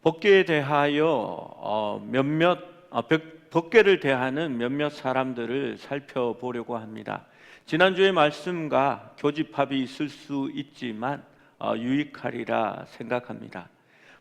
법궤에 대하여 법궤를 대하는 몇몇 사람들을 살펴보려고 합니다. 지난주의 말씀과 교집합이 있을 수 있지만 유익하리라 생각합니다.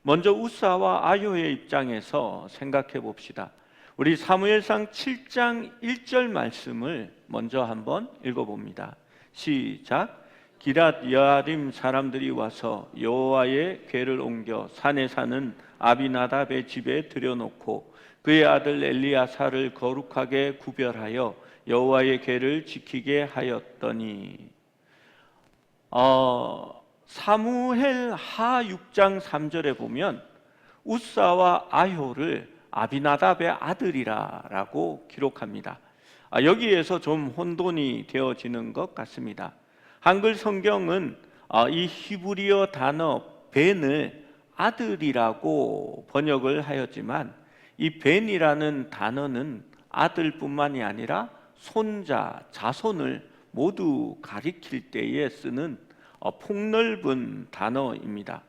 먼저 우사와 아효의 입장에서 생각해 봅시다. 우리 사무엘상 7장 1절 말씀을 먼저 한번 읽어봅니다. 시작. 기랏 여아림 사람들이 와서 여호와의 궤를 옮겨 산에 사는 아비나답의 집에 들여놓고 그의 아들 엘리야사를 거룩하게 구별하여 여호와의 궤를 지키게 하였더니 사무엘 하 6장 3절에 보면 우사와 아효를 아비나답의 아들이라고 기록합니다. 여기에서 좀 혼돈이 되어지는 것 같습니다. 한글 성경은 이 히브리어 단어 벤을 아들이라고 번역을 하였지만 이 벤이라는 단어는 아들뿐만이 아니라 손자, 자손을 모두 가리킬 때에 쓰는 폭넓은 단어입니다.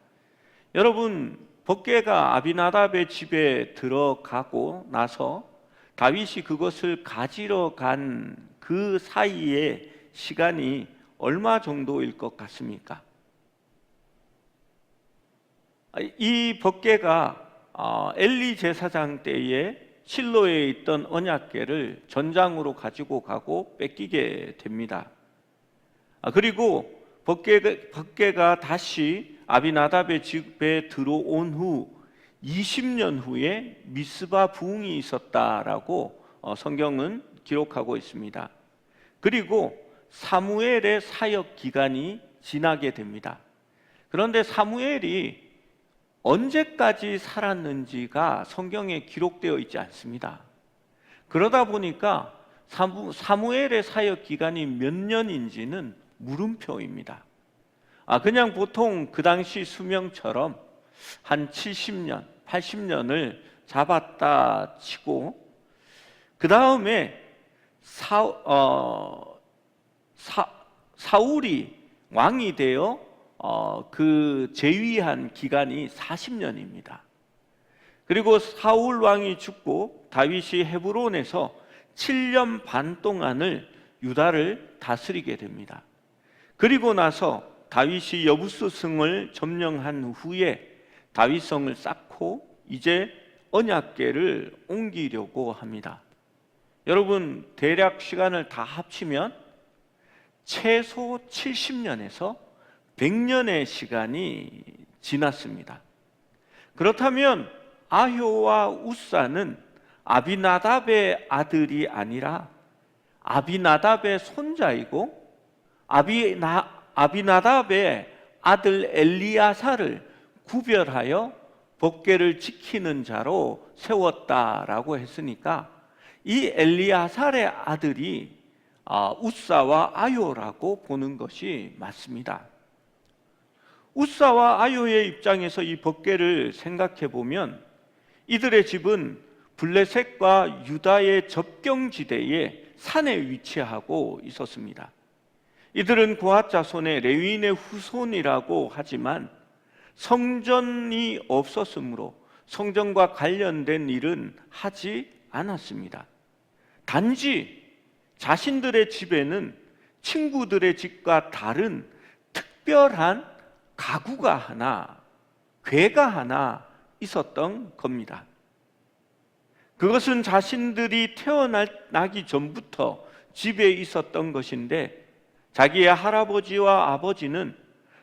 여러분, 법궤가 아비나답의 집에 들어가고 나서 다윗이 그것을 가지러 간 그 사이의 시간이 얼마 정도일 것 같습니까? 이 법궤가 엘리 제사장 때에 실로에 있던 언약궤를 전장으로 가지고 가고 뺏기게 됩니다. 그리고 법궤가 다시 아비나답의 집에 들어온 후 20년 후에 미스바 부흥이 있었다라고 성경은 기록하고 있습니다. 그리고 사무엘의 사역 기간이 지나게 됩니다. 그런데 사무엘이 언제까지 살았는지가 성경에 기록되어 있지 않습니다. 그러다 보니까 사무엘의 사역 기간이 몇 년인지는 물음표입니다. 그냥 보통 그 당시 수명처럼 한 70년, 80년을 잡았다 치고 그 다음에 사울이 왕이 되어 그 재위한 기간이 40년입니다. 그리고 사울 왕이 죽고 다윗이 헤브론에서 7년 반 동안을 유다를 다스리게 됩니다. 그리고 나서 다윗이 여부스 성을 점령한 후에 다윗성을 쌓고 이제 언약궤를 옮기려고 합니다. 여러분, 대략 시간을 다 합치면 최소 70년에서 100년의 시간이 지났습니다. 그렇다면 아효와 우사는 아비나답의 아들이 아니라 아비나답의 손자이고 아비나답의 아들 엘리야사를 구별하여 법궤를 지키는 자로 세웠다라고 했으니까 이 엘리야살의 아들이 우사와 아효라고 보는 것이 맞습니다. 우사와 아효의 입장에서 이 법궤를 생각해 보면 이들의 집은 블레셋과 유다의 접경지대에 산에 위치하고 있었습니다. 이들은 고핫 자손의 레위인의 후손이라고 하지만 성전이 없었으므로 성전과 관련된 일은 하지 않았습니다. 단지 자신들의 집에는 친구들의 집과 다른 특별한 가구가 하나, 궤가 하나 있었던 겁니다. 그것은 자신들이 태어나기 전부터 집에 있었던 것인데 자기의 할아버지와 아버지는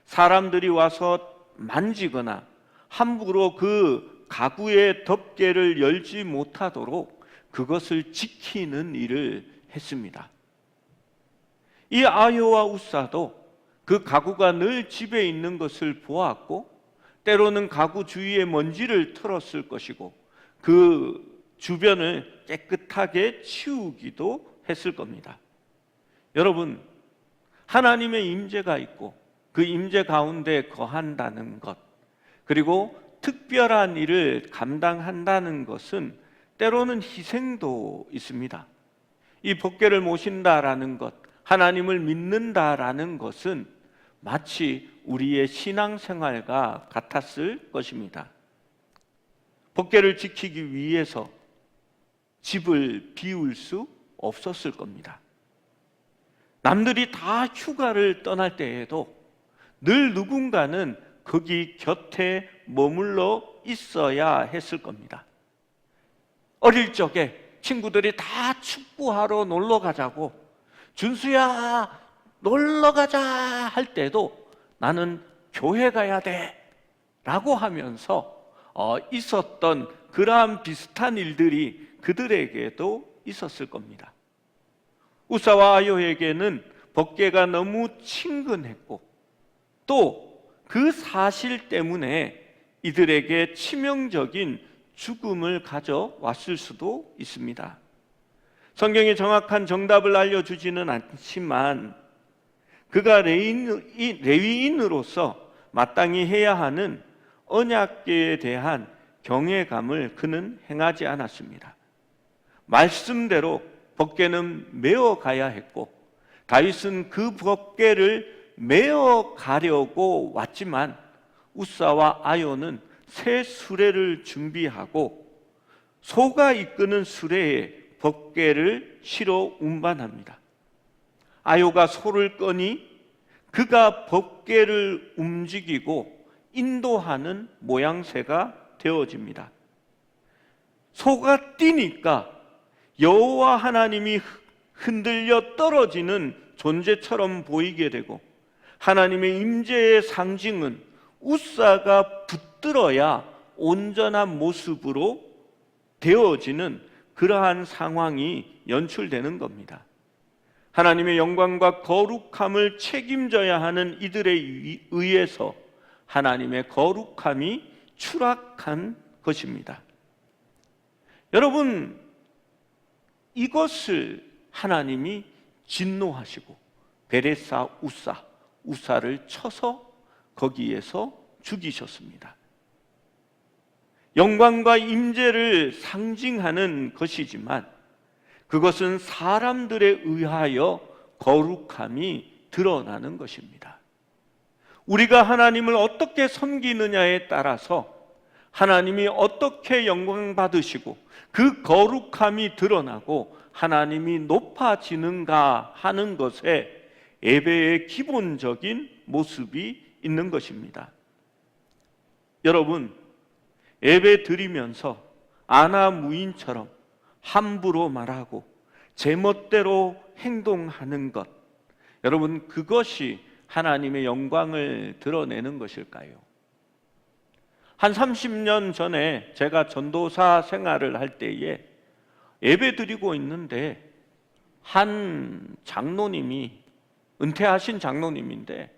사람들이 와서 만지거나 함부로 그 가구의 덮개를 열지 못하도록 그것을 지키는 일을 했습니다. 이 아효와 우사도 그 가구가 늘 집에 있는 것을 보았고 때로는 가구 주위에 먼지를 털었을 것이고 그 주변을 깨끗하게 치우기도 했을 겁니다. 여러분, 하나님의 임재가 있고 그 임재 가운데 거한다는 것, 그리고 특별한 일을 감당한다는 것은 때로는 희생도 있습니다. 이 법궤를 모신다라는 것, 하나님을 믿는다라는 것은 마치 우리의 신앙생활과 같았을 것입니다. 법궤를 지키기 위해서 집을 비울 수 없었을 겁니다. 남들이 다 휴가를 떠날 때에도 늘 누군가는 거기 곁에 머물러 있어야 했을 겁니다. 어릴 적에 친구들이 다 축구하러 놀러 가자고, 준수야 놀러 가자 할 때도 나는 교회 가야 돼 라고 하면서 있었던 그러한 비슷한 일들이 그들에게도 있었을 겁니다. 우사와 아요에게는 법궤가 너무 친근했고 또 그 사실 때문에 이들에게 치명적인 죽음을 가져왔을 수도 있습니다. 성경이 정확한 정답을 알려주지는 않지만 그가 레위인으로서 마땅히 해야 하는 언약궤에 대한 경외감을 그는 행하지 않았습니다. 말씀대로 법궤는 메어 가야 했고 다윗은 그 법궤를 메어 가려고 왔지만 우사와 아요는 새 수레를 준비하고 소가 이끄는 수레에 법궤를 실어 운반합니다. 아요가 소를 끄니 그가 법궤를 움직이고 인도하는 모양새가 되어집니다. 소가 뛰니까 여호와 하나님이 흔들려 떨어지는 존재처럼 보이게 되고 하나님의 임재의 상징은 우사가 붙들어야 온전한 모습으로 되어지는 그러한 상황이 연출되는 겁니다. 하나님의 영광과 거룩함을 책임져야 하는 이들에 의해서 하나님의 거룩함이 추락한 것입니다. 여러분, 이것을 하나님이 진노하시고 베레사 우사를 쳐서 거기에서 죽이셨습니다. 영광과 임재를 상징하는 것이지만 그것은 사람들에 의하여 거룩함이 드러나는 것입니다. 우리가 하나님을 어떻게 섬기느냐에 따라서 하나님이 어떻게 영광 받으시고 그 거룩함이 드러나고 하나님이 높아지는가 하는 것에 예배의 기본적인 모습이 있는 것입니다. 여러분, 예배 드리면서 아나무인처럼 함부로 말하고 제멋대로 행동하는 것, 여러분, 그것이 하나님의 영광을 드러내는 것일까요? 한 30년 전에 제가 전도사 생활을 할 때에 예배 드리고 있는데 한 장로님이, 은퇴하신 장로님인데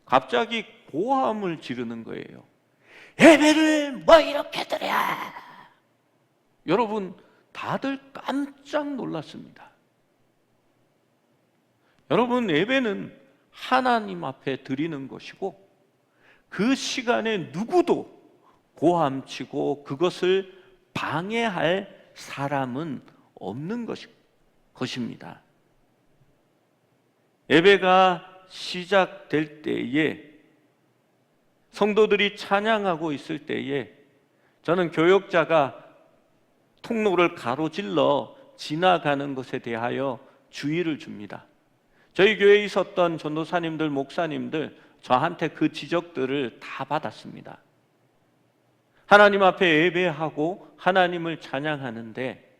갑자기 고함을 지르는 거예요. 예배를 뭐 이렇게 드려! 여러분, 다들 깜짝 놀랐습니다. 여러분, 예배는 하나님 앞에 드리는 것이고 그 시간에 누구도 고함치고 그것을 방해할 사람은 없는 것입니다. 예배가 시작될 때에 성도들이 찬양하고 있을 때에 저는 교역자가 통로를 가로질러 지나가는 것에 대하여 주의를 줍니다. 저희 교회에 있었던 전도사님들, 목사님들 저한테 그 지적들을 다 받았습니다. 하나님 앞에 예배하고 하나님을 찬양하는데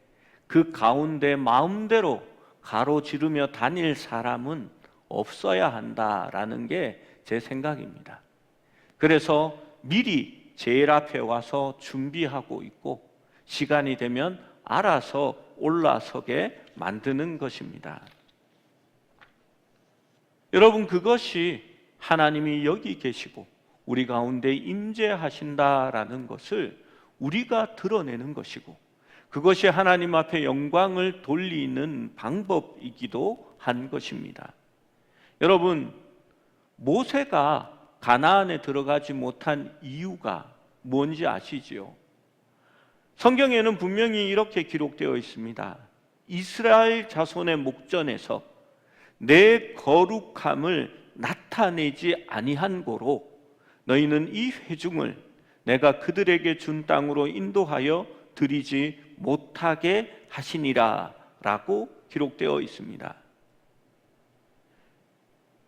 그 가운데 마음대로 가로지르며 다닐 사람은 없어야 한다라는 게 제 생각입니다. 그래서 미리 제일 앞에 와서 준비하고 있고 시간이 되면 알아서 올라서게 만드는 것입니다. 여러분, 그것이 하나님이 여기 계시고 우리 가운데 임재하신다라는 것을 우리가 드러내는 것이고 그것이 하나님 앞에 영광을 돌리는 방법이기도 한 것입니다. 여러분, 모세가 가나안에 들어가지 못한 이유가 뭔지 아시지요? 성경에는 분명히 이렇게 기록되어 있습니다. 이스라엘 자손의 목전에서 내 거룩함을 나타내지 아니한 고로 너희는 이 회중을 내가 그들에게 준 땅으로 인도하여 드리지 못하게 하시니라 라고 기록되어 있습니다.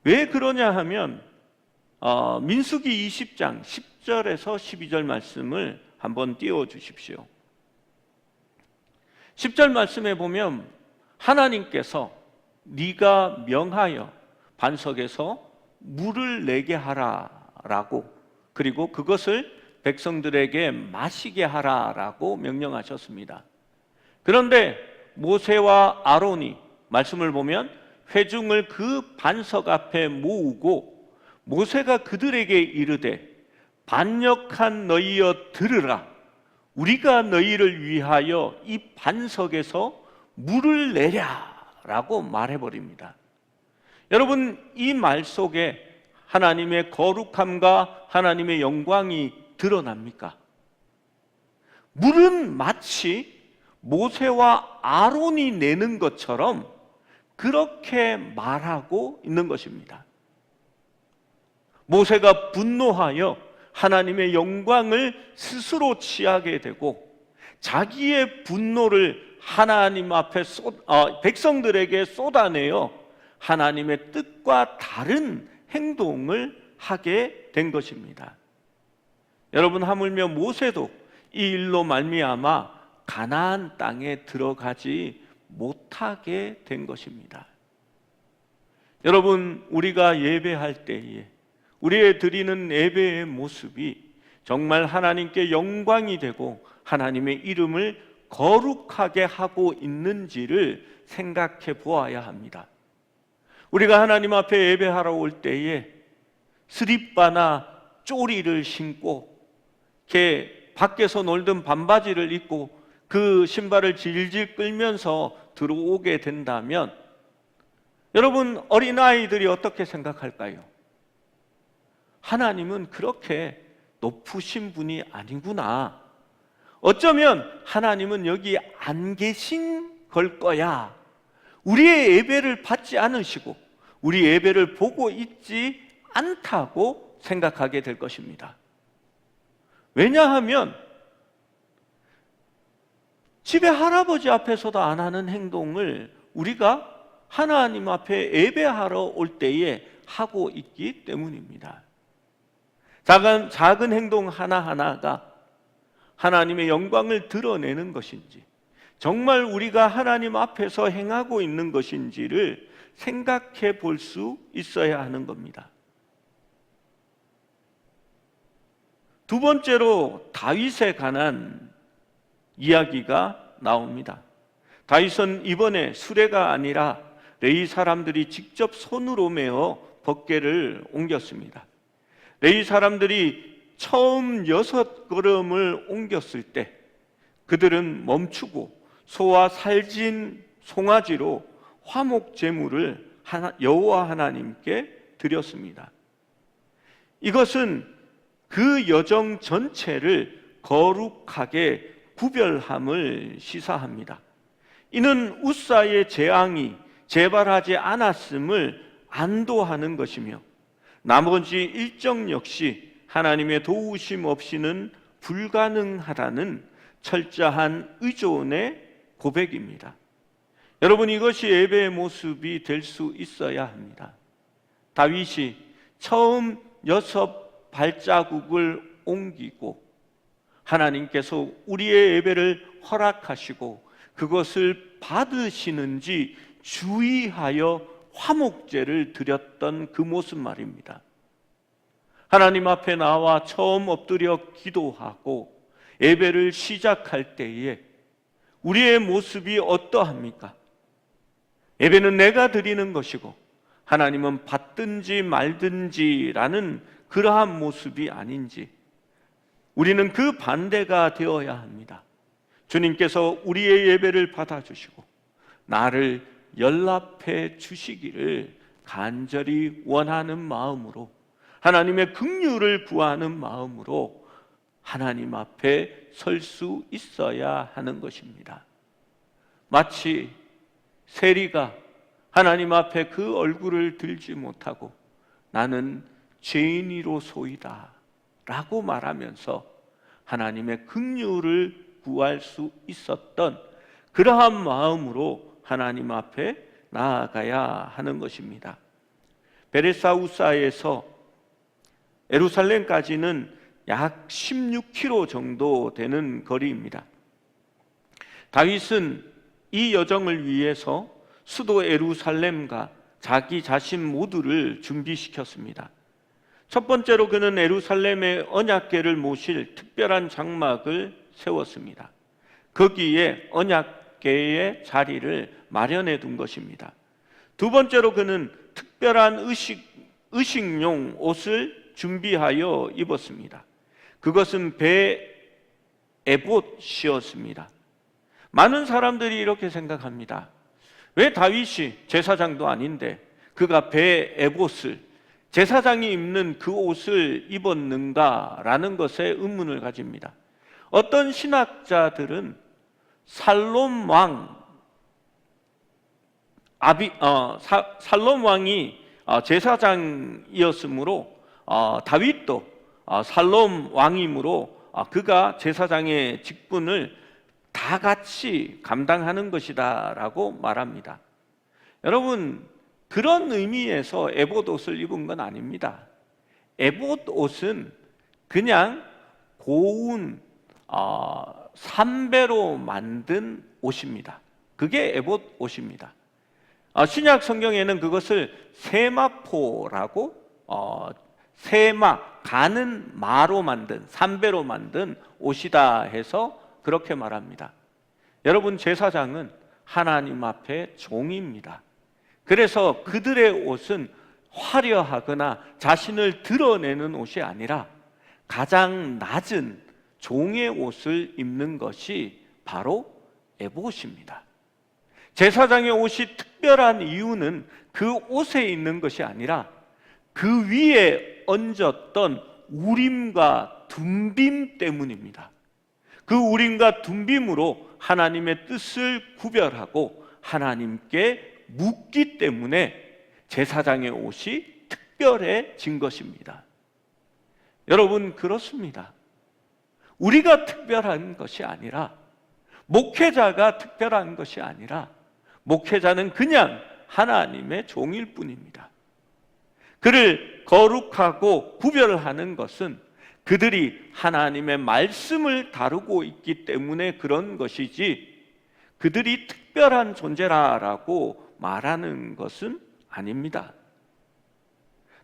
왜 그러냐 하면 민수기 20장 10절에서 12절 말씀을 한번 띄워주십시오. 10절 말씀에 보면 하나님께서 네가 명하여 반석에서 물을 내게 하라라고, 그리고 그것을 백성들에게 마시게 하라라고 명령하셨습니다. 그런데 모세와 아론이 말씀을 보면 회중을 그 반석 앞에 모으고 모세가 그들에게 이르되 반역한 너희여 들으라, 우리가 너희를 위하여 이 반석에서 물을 내랴라고 말해버립니다. 여러분, 이 말 속에 하나님의 거룩함과 하나님의 영광이 드러납니까? 물은 마치 모세와 아론이 내는 것처럼 그렇게 말하고 있는 것입니다. 모세가 분노하여 하나님의 영광을 스스로 취하게 되고 자기의 분노를 하나님 앞에 백성들에게 쏟아내어 하나님의 뜻과 다른 행동을 하게 된 것입니다. 여러분, 하물며 모세도 이 일로 말미암아 가나안 땅에 들어가지 못하게 된 것입니다. 여러분, 우리가 예배할 때에 우리의 드리는 예배의 모습이 정말 하나님께 영광이 되고 하나님의 이름을 거룩하게 하고 있는지를 생각해 보아야 합니다. 우리가 하나님 앞에 예배하러 올 때에 스리빠나 쪼리를 신고 이렇게 밖에서 놀던 반바지를 입고 그 신발을 질질 끌면서 들어오게 된다면 여러분, 어린아이들이 어떻게 생각할까요? 하나님은 그렇게 높으신 분이 아니구나. 어쩌면 하나님은 여기 안 계신 걸 거야. 우리의 예배를 받지 않으시고 우리 예배를 보고 있지 않다고 생각하게 될 것입니다. 왜냐하면 집에 할아버지 앞에서도 안 하는 행동을 우리가 하나님 앞에 예배하러 올 때에 하고 있기 때문입니다. 작은 행동 하나하나가 하나님의 영광을 드러내는 것인지, 정말 우리가 하나님 앞에서 행하고 있는 것인지를 생각해 볼 수 있어야 하는 겁니다. 두 번째로 다윗에 관한 이야기가 나옵니다. 다윗은 이번에 수레가 아니라 레위 사람들이 직접 손으로 메어 법궤를 옮겼습니다. 레위 사람들이 처음 6걸음을 옮겼을 때 그들은 멈추고 소와 살진 송아지로 화목 제물을 여호와 하나님께 드렸습니다. 이것은 그 여정 전체를 거룩하게 구별함을 시사합니다. 이는 우사의 재앙이 재발하지 않았음을 안도하는 것이며 나머지 일정 역시 하나님의 도우심 없이는 불가능하다는 철저한 의존의 고백입니다. 여러분, 이것이 예배의 모습이 될 수 있어야 합니다. 다윗이 처음 6 발자국을 옮기고 하나님께서 우리의 예배를 허락하시고 그것을 받으시는지 주의하여 화목제를 드렸던 그 모습 말입니다. 하나님 앞에 나와 처음 엎드려 기도하고 예배를 시작할 때에 우리의 모습이 어떠합니까? 예배는 내가 드리는 것이고 하나님은 받든지 말든지라는 그러한 모습이 아닌지, 우리는 그 반대가 되어야 합니다. 주님께서 우리의 예배를 받아주시고 나를 연락해 주시기를 간절히 원하는 마음으로, 하나님의 긍휼을 구하는 마음으로 하나님 앞에 설 수 있어야 하는 것입니다. 마치 세리가 하나님 앞에 그 얼굴을 들지 못하고 나는 죄인이로소이다 라고 말하면서 하나님의 긍휼을 구할 수 있었던 그러한 마음으로 하나님 앞에 나아가야 하는 것입니다. 베레사 우사에서 예루살렘까지는 약 16km 정도 되는 거리입니다. 다윗은 이 여정을 위해서 수도 예루살렘과 자기 자신 모두를 준비시켰습니다. 첫 번째로 그는 예루살렘의 언약궤를 모실 특별한 장막을 세웠습니다. 거기에 언약궤의 자리를 마련해 둔 것입니다. 두 번째로 그는 특별한 의식용 옷을 준비하여 입었습니다. 그것은 배 에봇이었습니다. 많은 사람들이 이렇게 생각합니다. 왜 다윗이 제사장도 아닌데 그가 배 에봇을, 제사장이 입는 그 옷을 입었는가라는 것에 의문을 가집니다. 어떤 신학자들은 살롬 왕이 제사장이었으므로 다윗도 살롬 왕이므로 그가 제사장의 직분을 다 같이 감당하는 것이다 라고 말합니다. 여러분, 그런 의미에서 에봇 옷을 입은 건 아닙니다. 에봇 옷은 그냥 고운 삼배로 만든 옷입니다. 그게 에봇 옷입니다. 신약 성경에는 그것을 세마포라고, 세마, 가는 마로 만든, 삼배로 만든 옷이다 해서 그렇게 말합니다. 여러분, 제사장은 하나님 앞에 종입니다. 그래서 그들의 옷은 화려하거나 자신을 드러내는 옷이 아니라 가장 낮은 종의 옷을 입는 것이 바로 에봇입니다. 제사장의 옷이 특별한 이유는 그 옷에 있는 것이 아니라 그 위에 얹었던 우림과 둠빔 때문입니다. 그 우림과 둠빔으로 하나님의 뜻을 구별하고 하나님께 묻기 때문에 제사장의 옷이 특별해진 것입니다. 여러분, 그렇습니다. 우리가 특별한 것이 아니라, 목회자가 특별한 것이 아니라 목회자는 그냥 하나님의 종일 뿐입니다. 그를 거룩하고 구별하는 것은 그들이 하나님의 말씀을 다루고 있기 때문에 그런 것이지 그들이 특별한 존재라고 말하는 것은 아닙니다.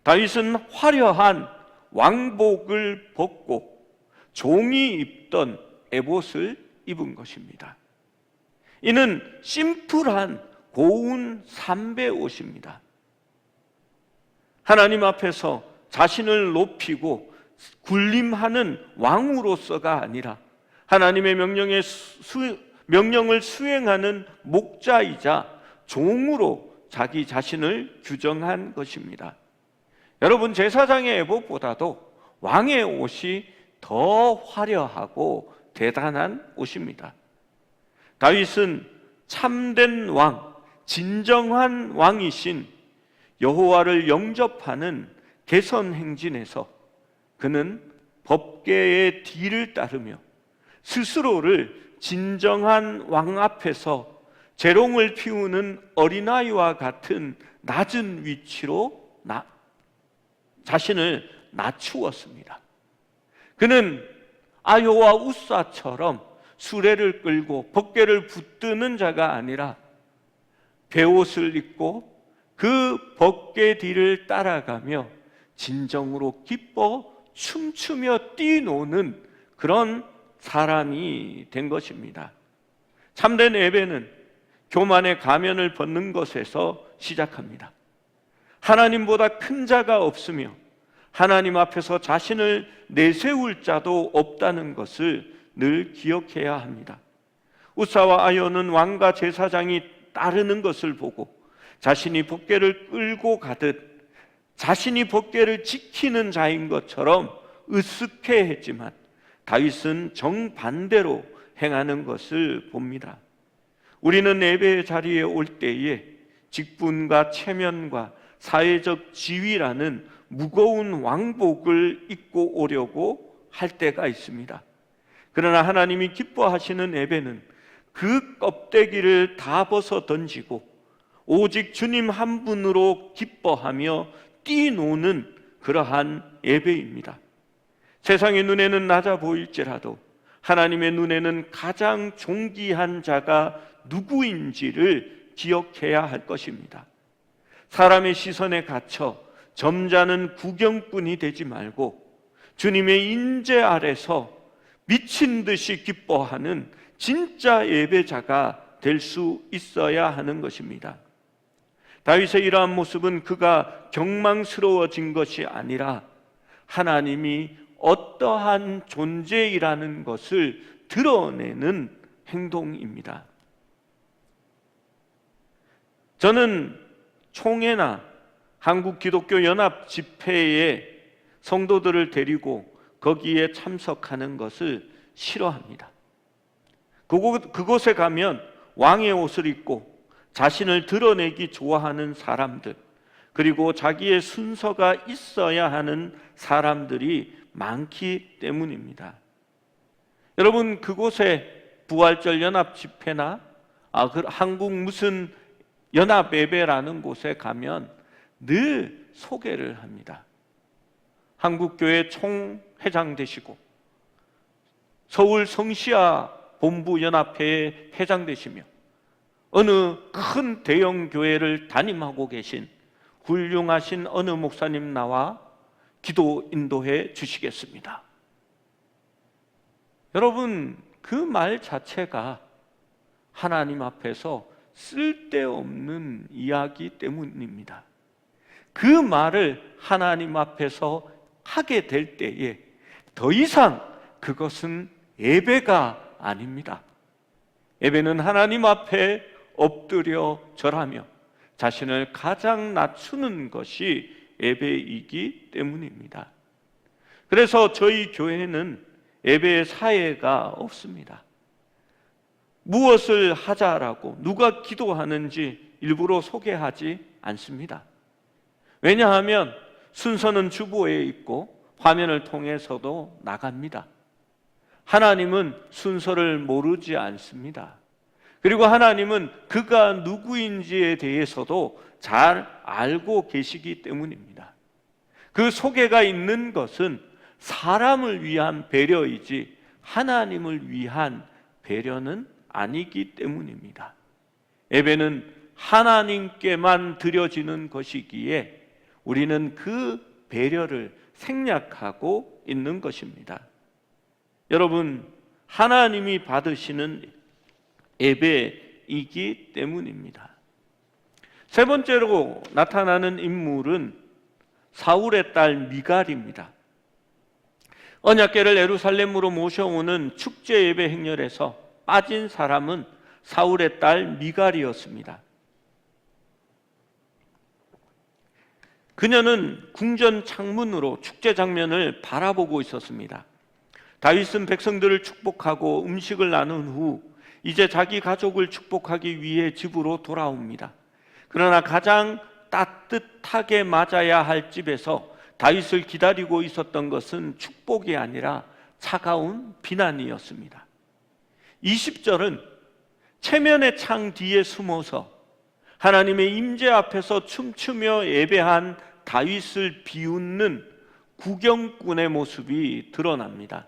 다윗은 화려한 왕복을 벗고 종이 입던 에봇을 입은 것입니다. 이는 심플한 고운 삼배 옷입니다. 하나님 앞에서 자신을 높이고 군림하는 왕으로서가 아니라 하나님의 명령을 수행하는 목자이자 종으로 자기 자신을 규정한 것입니다. 여러분, 제사장의 에봇보다도 왕의 옷이 더 화려하고 대단한 옷입니다. 다윗은 참된 왕, 진정한 왕이신 여호와를 영접하는 개선 행진에서 그는 법궤의 뒤를 따르며 스스로를 진정한 왕 앞에서 재롱을 피우는 어린아이와 같은 낮은 위치로 자신을 낮추었습니다. 그는 아요와 우사처럼 수레를 끌고 법궤를 붙드는 자가 아니라 베옷을 입고 그 법궤 뒤를 따라가며 진정으로 기뻐 춤추며 뛰노는 그런 사람이 된 것입니다. 참된 예배는 교만의 가면을 벗는 것에서 시작합니다. 하나님보다 큰 자가 없으며 하나님 앞에서 자신을 내세울 자도 없다는 것을 늘 기억해야 합니다. 우사와 아요는 왕과 제사장이 따르는 것을 보고 자신이 법궤를 끌고 가듯 자신이 법궤를 지키는 자인 것처럼 으쓱해했지만 다윗은 정반대로 행하는 것을 봅니다. 우리는 예배의 자리에 올 때에 직분과 체면과 사회적 지위라는 무거운 왕복을 입고 오려고 할 때가 있습니다. 그러나 하나님이 기뻐하시는 예배는 그 껍데기를 다 벗어 던지고 오직 주님 한 분으로 기뻐하며 뛰노는 그러한 예배입니다. 세상의 눈에는 낮아 보일지라도 하나님의 눈에는 가장 존귀한 자가 누구인지를 기억해야 할 것입니다. 사람의 시선에 갇혀 점잖은 구경꾼이 되지 말고 주님의 인재 아래서 미친 듯이 기뻐하는 진짜 예배자가 될 수 있어야 하는 것입니다. 다윗의 이러한 모습은 그가 경망스러워진 것이 아니라 하나님이 어떠한 존재이라는 것을 드러내는 행동입니다. 저는 총회나 한국기독교연합 집회에 성도들을 데리고 거기에 참석하는 것을 싫어합니다. 그곳에 가면 왕의 옷을 입고 자신을 드러내기 좋아하는 사람들, 그리고 자기의 순서가 있어야 하는 사람들이 많기 때문입니다. 여러분, 그곳에 부활절 연합 집회나 한국 무슨 연합 예배라는 곳에 가면 늘 소개를 합니다. 한국교회 총회장 되시고 서울 성시아 본부 연합회의 회장 되시며 어느 큰 대형 교회를 담임하고 계신 훌륭하신 어느 목사님 나와 기도 인도해 주시겠습니다. 여러분, 그 말 자체가 하나님 앞에서 쓸데없는 이야기 때문입니다. 그 말을 하나님 앞에서 하게 될 때에 더 이상 그것은 예배가 아닙니다. 예배는 하나님 앞에 엎드려 절하며 자신을 가장 낮추는 것이 예배이기 때문입니다. 그래서 저희 교회는 예배의 사회가 없습니다. 무엇을 하자라고 누가 기도하는지 일부러 소개하지 않습니다. 왜냐하면 순서는 주보에 있고 화면을 통해서도 나갑니다. 하나님은 순서를 모르지 않습니다. 그리고 하나님은 그가 누구인지에 대해서도 잘 알고 계시기 때문입니다. 그 소개가 있는 것은 사람을 위한 배려이지 하나님을 위한 배려는 아니기 때문입니다. 예배는 하나님께만 드려지는 것이기에 우리는 그 배려를 생략하고 있는 것입니다. 여러분, 하나님이 받으시는 예배이기 때문입니다. 세 번째로 나타나는 인물은 사울의 딸 미갈입니다. 언약궤를 예루살렘으로 모셔오는 축제 예배 행렬에서 빠진 사람은 사울의 딸 미갈이었습니다. 그녀는 궁전 창문으로 축제 장면을 바라보고 있었습니다. 다윗은 백성들을 축복하고 음식을 나눈 후 이제 자기 가족을 축복하기 위해 집으로 돌아옵니다. 그러나 가장 따뜻하게 맞아야 할 집에서 다윗을 기다리고 있었던 것은 축복이 아니라 차가운 비난이었습니다. 20절은 체면의 창 뒤에 숨어서 하나님의 임재 앞에서 춤추며 예배한 다윗을 비웃는 구경꾼의 모습이 드러납니다.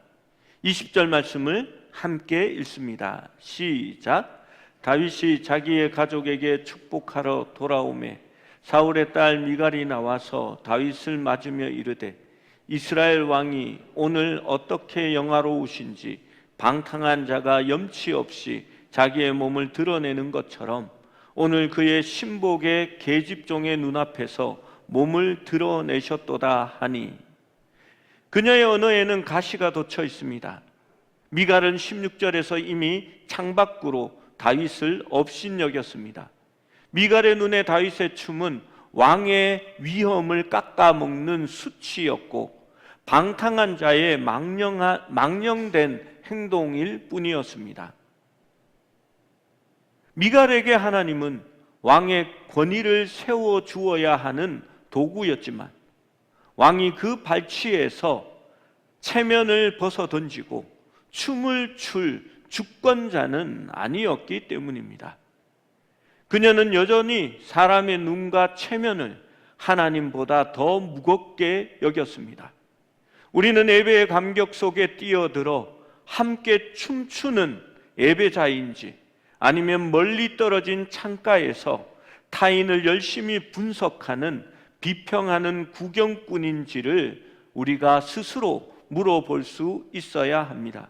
20절 말씀을 함께 읽습니다. 시작. 다윗이 자기의 가족에게 축복하러 돌아오매 사울의 딸 미갈이 나와서 다윗을 맞으며 이르되 이스라엘 왕이 오늘 어떻게 영화로우신지 방탕한 자가 염치 없이 자기의 몸을 드러내는 것처럼 오늘 그의 신복의 계집종의 눈앞에서 몸을 드러내셨도다 하니 그녀의 언어에는 가시가 돋쳐 있습니다. 미갈은 16절에서 이미 창밖으로 다윗을 업신여겼습니다. 미갈의 눈에 다윗의 춤은 왕의 위엄을 깎아먹는 수치였고 방탕한 자의 망령된 행동일 뿐이었습니다. 미갈에게 하나님은 왕의 권위를 세워 주어야 하는 도구였지만 왕이 그 발치에서 체면을 벗어 던지고 춤을 출 주권자는 아니었기 때문입니다. 그녀는 여전히 사람의 눈과 체면을 하나님보다 더 무겁게 여겼습니다. 우리는 예배의 감격 속에 뛰어들어 함께 춤추는 예배자인지, 아니면 멀리 떨어진 창가에서 타인을 열심히 분석하는 비평하는 구경꾼인지를 우리가 스스로 물어볼 수 있어야 합니다.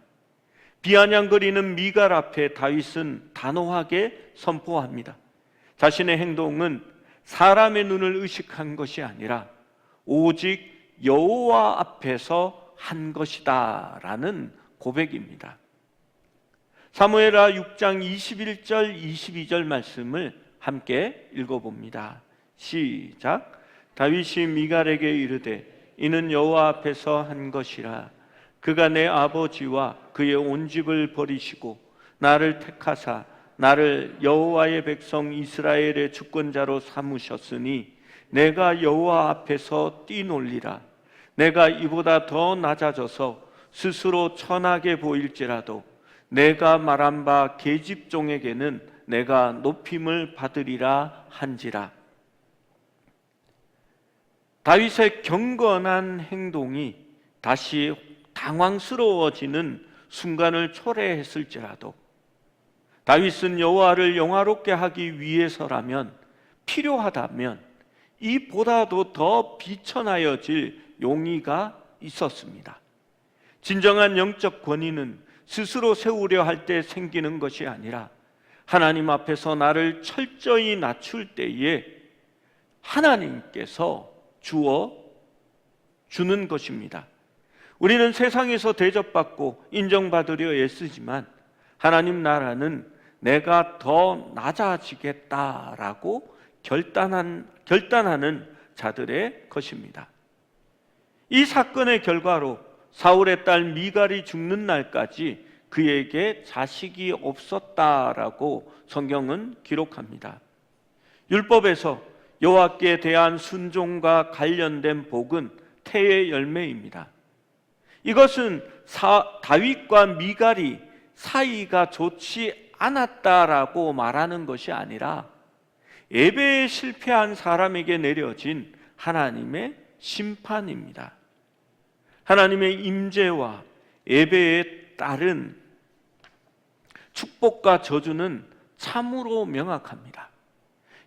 비아냥거리는 미갈 앞에 다윗은 단호하게 선포합니다. 자신의 행동은 사람의 눈을 의식한 것이 아니라 오직 여호와 앞에서 한 것이다 라는 고백입니다. 사무엘하 6장 21절 22절 말씀을 함께 읽어봅니다. 시작. 다윗이 미갈에게 이르되 이는 여호와 앞에서 한 것이라. 그가 내 아버지와 그의 온 집을 버리시고 나를 택하사 나를 여호와의 백성 이스라엘의 주권자로 삼으셨으니 내가 여호와 앞에서 뛰놀리라. 내가 이보다 더 낮아져서 스스로 천하게 보일지라도 내가 말한 바 계집종에게는 내가 높임을 받으리라 한지라. 다윗의 경건한 행동이 다시 당황스러워지는 순간을 초래했을지라도 다윗은 여호와를 영화롭게 하기 위해서라면, 필요하다면 이보다도 더 비천하여질 용의가 있었습니다. 진정한 영적 권위는 스스로 세우려 할 때 생기는 것이 아니라 하나님 앞에서 나를 철저히 낮출 때에 하나님께서 주는 것입니다. 우리는 세상에서 대접받고 인정받으려 애쓰지만 하나님 나라는 내가 더 낮아지겠다라고 결단하는 자들의 것입니다. 이 사건의 결과로 사울의 딸 미갈이 죽는 날까지 그에게 자식이 없었다라고 성경은 기록합니다. 율법에서 여호와께 대한 순종과 관련된 복은 태의 열매입니다. 이것은 다윗과 미갈이 사이가 좋지 않았다라고 말하는 것이 아니라 예배에 실패한 사람에게 내려진 하나님의 심판입니다. 하나님의 임재와 예배에 따른 축복과 저주는 참으로 명확합니다.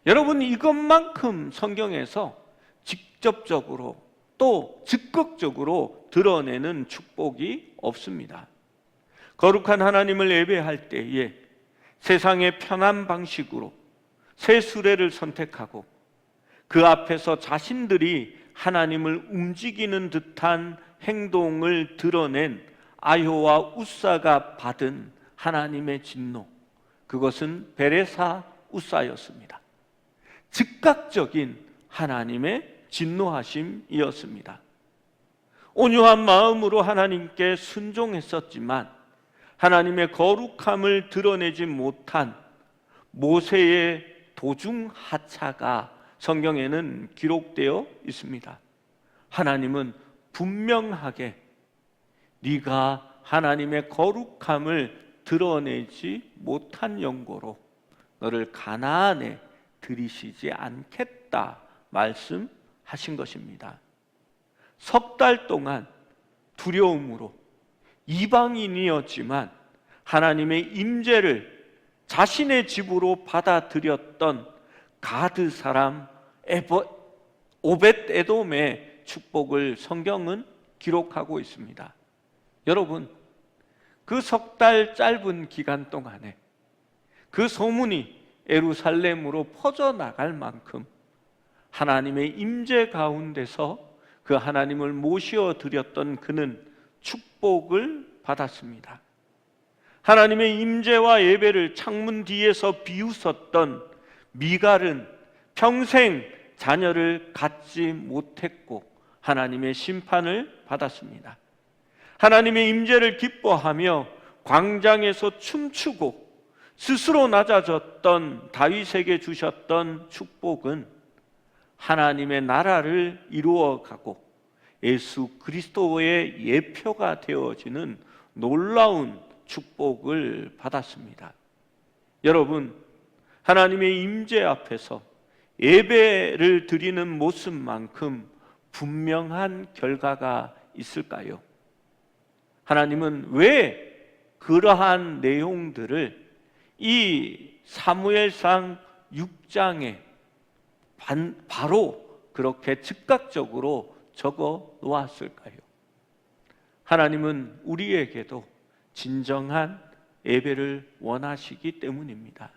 여러분, 이것만큼 성경에서 직접적으로 또 적극적으로 드러내는 축복이 없습니다. 거룩한 하나님을 예배할 때에 세상의 편한 방식으로 새 수레를 선택하고 그 앞에서 자신들이 하나님을 움직이는 듯한 행동을 드러낸 아효와 우사가 받은 하나님의 진노, 그것은 베레사 우사였습니다. 즉각적인 하나님의 진노하심이었습니다. 온유한 마음으로 하나님께 순종했었지만 하나님의 거룩함을 드러내지 못한 모세의 도중하차가 성경에는 기록되어 있습니다. 하나님은 분명하게 네가 하나님의 거룩함을 드러내지 못한 연고로 너를 가나안에 들이시지 않겠다 말씀하신 것입니다. 석 달 동안 두려움으로 이방인이었지만 하나님의 임재를 자신의 집으로 받아들였던 가드 사람 오벳 에돔의 축복을 성경은 기록하고 있습니다. 여러분, 그 석 달 짧은 기간 동안에 그 소문이 예루살렘으로 퍼져나갈 만큼 하나님의 임재 가운데서 그 하나님을 모셔드렸던 그는 축복을 받았습니다. 하나님의 임재와 예배를 창문 뒤에서 비웃었던 미갈은 평생 자녀를 갖지 못했고 하나님의 심판을 받았습니다. 하나님의 임재를 기뻐하며 광장에서 춤추고 스스로 낮아졌던 다윗에게 주셨던 축복은 하나님의 나라를 이루어가고 예수 그리스도의 예표가 되어지는 놀라운 축복을 받았습니다. 여러분, 하나님의 임재 앞에서 예배를 드리는 모습만큼 분명한 결과가 있을까요? 하나님은 왜 그러한 내용들을 이 사무엘상 6장에 바로 그렇게 즉각적으로 적어 놓았을까요? 하나님은 우리에게도 진정한 예배를 원하시기 때문입니다.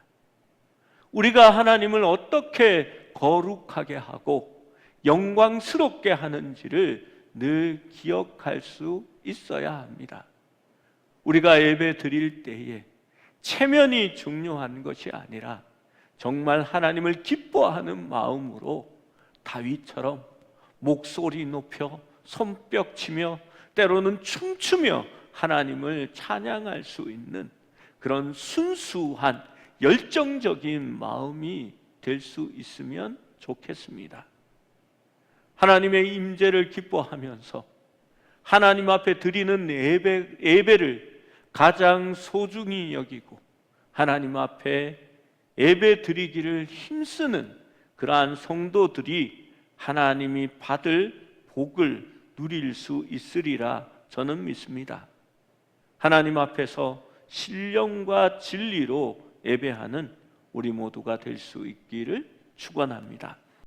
우리가 하나님을 어떻게 거룩하게 하고 영광스럽게 하는지를 늘 기억할 수 있어야 합니다. 우리가 예배 드릴 때에 체면이 중요한 것이 아니라 정말 하나님을 기뻐하는 마음으로 다윗처럼 목소리 높여 손뼉 치며 때로는 춤추며 하나님을 찬양할 수 있는 그런 순수한 열정적인 마음이 될 수 있으면 좋겠습니다. 하나님의 임재를 기뻐하면서 하나님 앞에 드리는 예배를 가장 소중히 여기고 하나님 앞에 예배 드리기를 힘쓰는 그러한 성도들이 하나님이 받을 복을 누릴 수 있으리라 저는 믿습니다. 하나님 앞에서 신령과 진리로 예배하는 우리 모두가 될 수 있기를 축원합니다.